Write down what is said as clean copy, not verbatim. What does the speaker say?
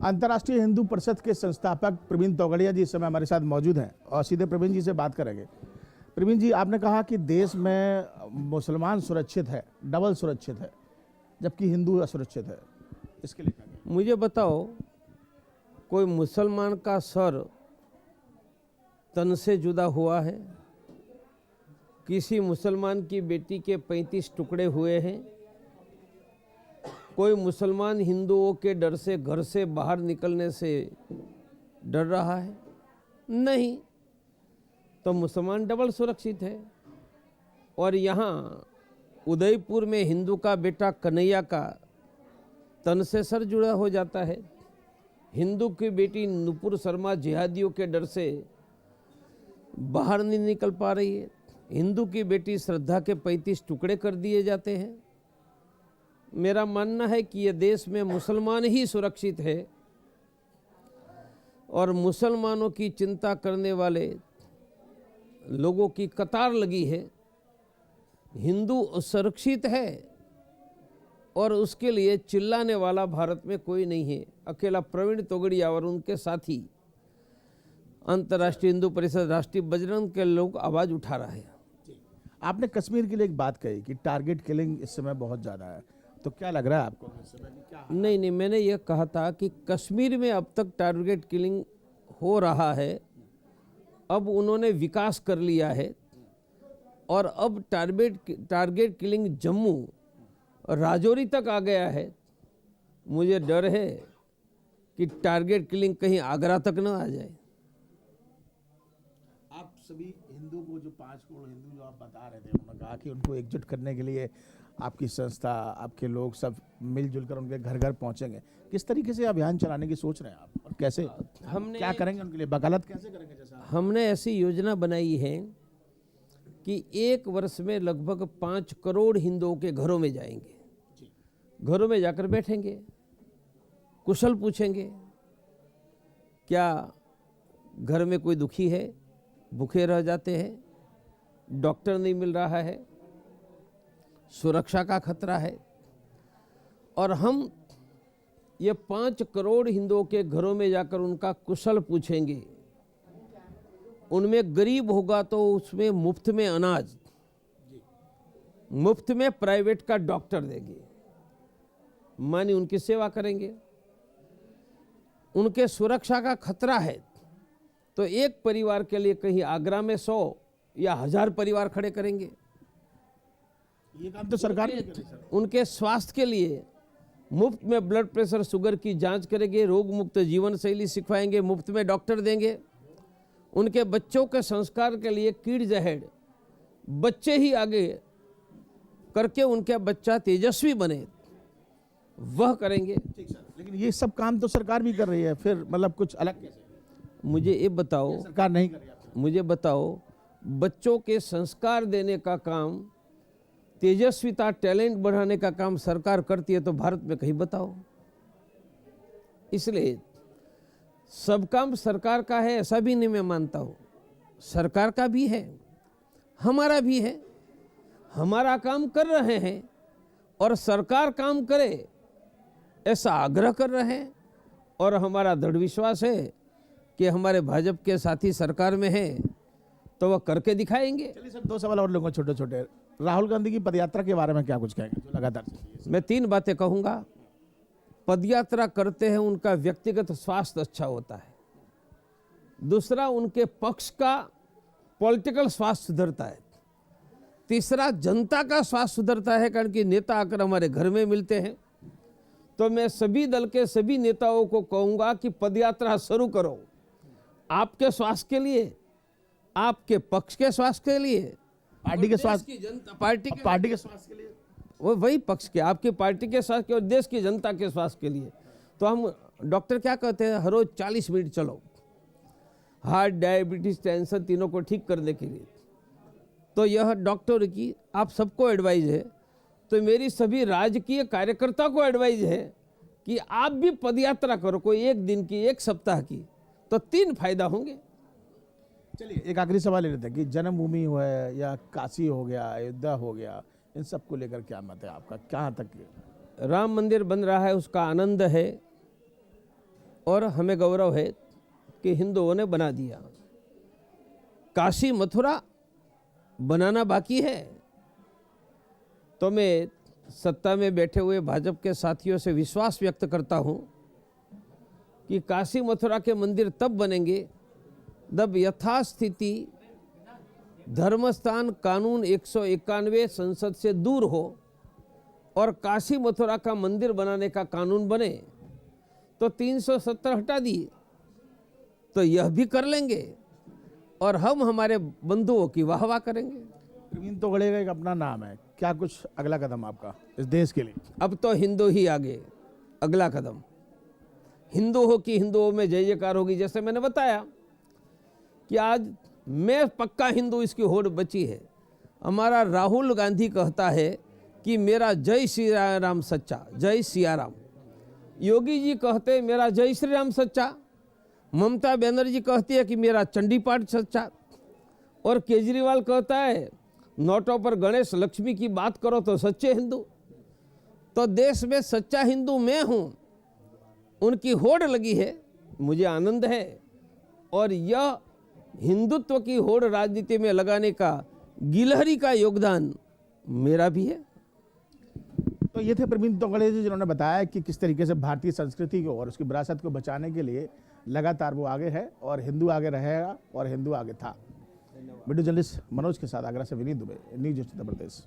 अंतर्राष्ट्रीय हिंदू परिषद के संस्थापक प्रवीण तोगड़िया जी इस समय हमारे साथ मौजूद हैं और सीधे प्रवीण जी से बात करेंगे। प्रवीण जी, आपने कहा कि देश में मुसलमान सुरक्षित है, डबल सुरक्षित है, जबकि हिंदू असुरक्षित है, इसके लिए क्या कहें? मुझे बताओ, कोई मुसलमान का सर तन से जुदा हुआ है? किसी मुसलमान की बेटी के 35 टुकड़े हुए हैं? कोई मुसलमान हिंदुओं के डर से घर से बाहर निकलने से डर रहा है? नहीं। तो मुसलमान डबल सुरक्षित है। और यहाँ उदयपुर में हिंदू का बेटा कन्हैया का तन से सर जुड़ा हो जाता है। हिंदू की बेटी नुपुर शर्मा जिहादियों के डर से बाहर नहीं निकल पा रही है। हिंदू की बेटी श्रद्धा के 35 टुकड़े कर दिए जाते हैं। मेरा मानना है कि यह देश में मुसलमान ही सुरक्षित है और मुसलमानों की चिंता करने वाले लोगों की कतार लगी है। हिंदू सुरक्षित है और उसके लिए चिल्लाने वाला भारत में कोई नहीं है। अकेला प्रवीण तोगड़िया और उनके साथी अंतर्राष्ट्रीय हिंदू परिषद, राष्ट्रीय बजरंग के लोग आवाज उठा रहे हैं। आपने कश्मीर के लिए एक बात कही कि टारगेट किलिंग इस समय बहुत ज़्यादा है, तो क्या लग रहा है आपको इस समय कि क्या? नहीं, मैंने ये कहा था कि कश्मीर में अब तक टारगेट किलिंग हो रहा है। अब उन्होंने विकास कर लिया है और अब टारगेट किलिंग जम्मू और राजौरी तक आ गया है। मुझे डर है कि टारगेट किलिंग कहीं आगरा तक न आ जाए। आप सभी हिंदू को, जो 5 करोड़ हिंदू जो आप बता रहे थे, उन्होंने कहा कि उनको एकजुट करने के लिए आपकी संस्था, आपके लोग सब मिलजुल कर उनके घर घर पहुंचेंगे। किस तरीके से अभियान चलाने की सोच रहे हैं आप और कैसे हमने क्या करेंगे उनके लिए, वकालत कैसे करेंगे? जैसा हमने ऐसी योजना बनाई है कि 1 वर्ष में लगभग 5 करोड़ हिंदुओं के घरों में जाएंगे। घरों में जाकर बैठेंगे, कुशल पूछेंगे, क्या घर में कोई दुखी है, भूखे रह जाते हैं, डॉक्टर नहीं मिल रहा है, सुरक्षा का खतरा है। और हम ये 5 करोड़ हिंदुओं के घरों में जाकर उनका कुशल पूछेंगे। उनमें गरीब होगा तो उसमें मुफ्त में अनाज, मुफ्त में प्राइवेट का डॉक्टर देंगे, मानी उनकी सेवा करेंगे। उनके सुरक्षा का खतरा है तो एक परिवार के लिए कहीं आगरा में 100 या 1000 परिवार खड़े करेंगे। ये काम तो सरकार नहीं कर रही सर। उनके स्वास्थ्य के लिए मुफ्त में ब्लड प्रेशर, शुगर की जांच करेंगे, रोग मुक्त जीवन शैली सिखाएंगे, मुफ्त में डॉक्टर देंगे। उनके बच्चों के संस्कार के लिए किड्स अहेड, बच्चे ही आगे करके उनके बच्चा तेजस्वी बने, वह करेंगे। ठीक सर, लेकिन ये सब काम तो सरकार भी कर रही है, फिर मतलब कुछ अलग कैसे? मुझे ये बताओ, सरकार नहीं कर रही है। मुझे बताओ, बच्चों के संस्कार देने का काम, तेजस्विता, टैलेंट बढ़ाने का काम सरकार करती है तो भारत में कहीं बताओ। इसलिए सब काम सरकार का है ऐसा भी नहीं मैं मानता हूँ। सरकार का भी है, हमारा भी है। हमारा काम कर रहे हैं और सरकार काम करे ऐसा आग्रह कर रहे हैं। और हमारा दृढ़ विश्वास है कि हमारे भाजपा के साथी सरकार में हैं तो वह करके दिखाएंगे। चलिए सर, 2 सवाल और लोगों छोटे छोटे। राहुल गांधी की पदयात्रा के बारे में क्या कुछ कहेंगे, जो लगातार चल रही है? मैं 3 बातें कहूँगा। पदयात्रा करते हैं, उनका व्यक्तिगत स्वास्थ्य अच्छा होता है। दूसरा, उनके पक्ष का पॉलिटिकल स्वास्थ्य सुधरता है। तीसरा, जनता का स्वास्थ्य सुधरता है, कारण कि नेता आकर हमारे घर में मिलते हैं। तो मैं सभी दल के सभी नेताओं को कहूँगा कि पदयात्रा शुरू करो, आपके स्वास्थ्य के लिए, आपके पक्ष के स्वास्थ्य के लिए, पार्टी के स्वास्थ्य की जनता, पार्टी के स्वास्थ्य के लिए, वो वही पक्ष के, आपकी पार्टी के स्वास्थ्य के और देश की जनता के स्वास्थ्य के लिए। तो हम डॉक्टर क्या कहते हैं, हर रोज 40 मिनट चलो, हार्ट, डायबिटीज, टेंशन तीनों को ठीक करने के लिए। तो यह डॉक्टर की आप सबको एडवाइज है। तो मेरी सभी राजकीय कार्यकर्ता को एडवाइज है कि आप भी पदयात्रा करो, कोई 1 दिन की, 1 सप्ताह की, तो 3 फायदा होंगे। चलिए एक आखिरी सवाल ले लेते हैं कि जन्मभूमि हो है या काशी हो गया, अयोध्या हो गया, इन सब को लेकर क्या मत है आपका, कहाँ तक? राम मंदिर बन रहा है, उसका आनंद है। और हमें गौरव है कि हिंदुओं ने बना दिया। काशी मथुरा बनाना बाकी है। तो मैं सत्ता में बैठे हुए भाजपा के साथियों से विश्वास व्यक्त करता हूं कि काशी मथुरा के मंदिर तब बनेंगे जब यथास्थिति धर्मस्थान कानून 191 संसद से दूर हो और काशी मथुरा का मंदिर बनाने का कानून बने। तो 370 हटा दिए तो यह भी कर लेंगे और हम हमारे बंधुओं की वाहवाह करेंगे। प्रवीण तोगड़े का एक अपना नाम है, क्या कुछ अगला कदम आपका इस देश के लिए? अब तो हिंदू ही आगे, अगला कदम हिंदू हो कि हिंदुओं में जय जयकार होगी। जैसे मैंने बताया कि आज मैं पक्का हिंदू, इसकी होड़ बची है। हमारा राहुल गांधी कहता है कि मेरा जय श्री राम सच्चा, जय सिया राम। योगी जी कहते हैं मेरा जय श्री राम सच्चा। ममता बनर्जी कहती है कि मेरा चंडी पाठ सच्चा। और केजरीवाल कहता है नोटों पर गणेश लक्ष्मी की बात करो तो सच्चे हिंदू। तो देश में सच्चा हिंदू मैं हूं, उनकी होड़ लगी है, मुझे आनंद है। और यह हिंदुत्व की होड़ राजनीति में लगाने का गिलहरी का योगदान मेरा भी है। तो ये थे प्रवीण तोगड़े जी, जिन्होंने बताया कि किस तरीके से भारतीय संस्कृति को और उसकी विरासत को बचाने के लिए लगातार वो आगे है और हिंदू आगे रहेगा और हिंदू आगे था। वीडियो जर्नलिस्ट मनोज के साथ आगरा से विनीत दुबे, न्यूज़ उत्तर प्रदेश।